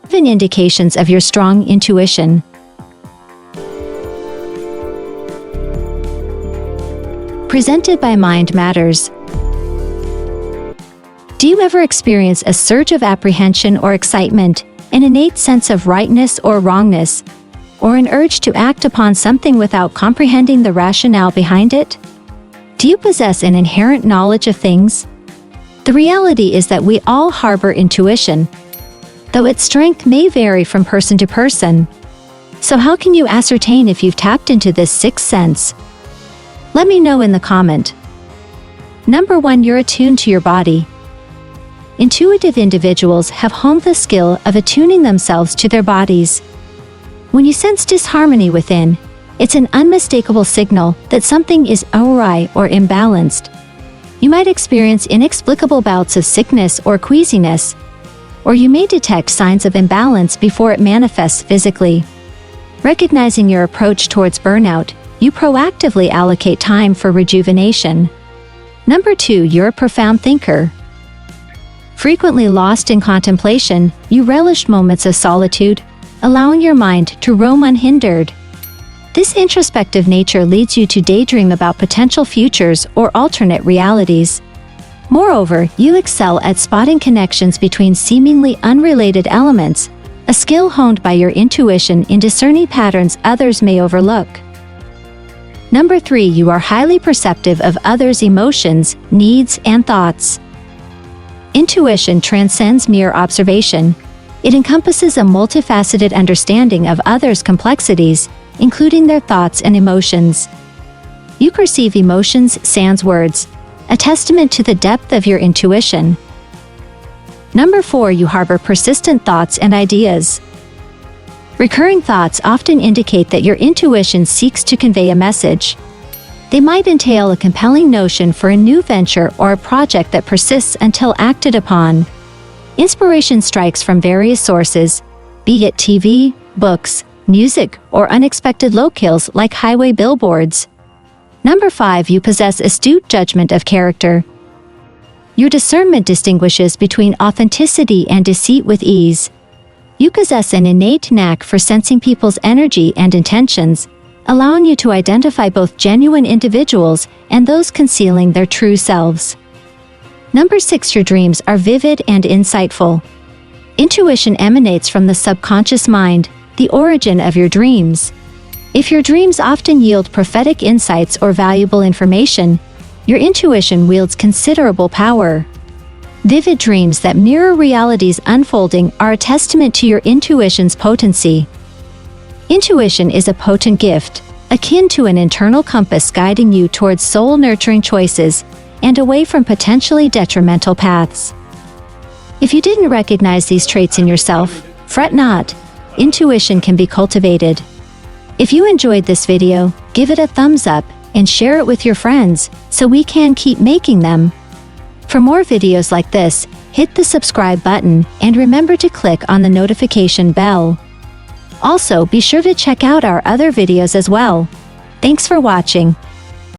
7 indications of your strong intuition. Presented by Mind Matters. Do you ever experience a surge of apprehension or excitement, an innate sense of rightness or wrongness, or an urge to act upon something without comprehending the rationale behind it? Do you possess an inherent knowledge of things? The reality is that we all harbor intuition, though its strength may vary from person to person. So how can you ascertain if you've tapped into this sixth sense? Let me know in the comment. Number 1. You're attuned to your body. Intuitive individuals have honed the skill of attuning themselves to their bodies. When you sense disharmony within, it's an unmistakable signal that something is awry or imbalanced. You might experience inexplicable bouts of sickness or queasiness, or you may detect signs of imbalance before it manifests physically. Recognizing your approach towards burnout, you proactively allocate time for rejuvenation. Number 2. You're a profound thinker. Frequently lost in contemplation, you relish moments of solitude, allowing your mind to roam unhindered. This introspective nature leads you to daydream about potential futures or alternate realities. Moreover, you excel at spotting connections between seemingly unrelated elements, a skill honed by your intuition in discerning patterns others may overlook. Number 3. You are highly perceptive of others' emotions, needs, and thoughts. Intuition transcends mere observation. It encompasses a multifaceted understanding of others' complexities, including their thoughts and emotions. You perceive emotions sans words, a testament to the depth of your intuition. Number 4. You harbor persistent thoughts and ideas. Recurring thoughts often indicate that your intuition seeks to convey a message. They might entail a compelling notion for a new venture or a project that persists until acted upon. Inspiration strikes from various sources, be it TV, books, music, or unexpected locales like highway billboards. Number 5. You possess astute judgment of character. Your discernment distinguishes between authenticity and deceit with ease. You possess an innate knack for sensing people's energy and intentions, allowing you to identify both genuine individuals and those concealing their true selves. Number 6. Your dreams are vivid and insightful. Intuition emanates from the subconscious mind, the origin of your dreams. If your dreams often yield prophetic insights or valuable information, your intuition wields considerable power. Vivid dreams that mirror reality's unfolding are a testament to your intuition's potency. Intuition is a potent gift, akin to an internal compass guiding you towards soul-nurturing choices and away from potentially detrimental paths. If you didn't recognize these traits in yourself, fret not. Intuition can be cultivated. If you enjoyed this video, give it a thumbs up and share it with your friends so we can keep making them. For more videos like this, hit the subscribe button and remember to click on the notification bell. Also, be sure to check out our other videos as well. Thanks for watching.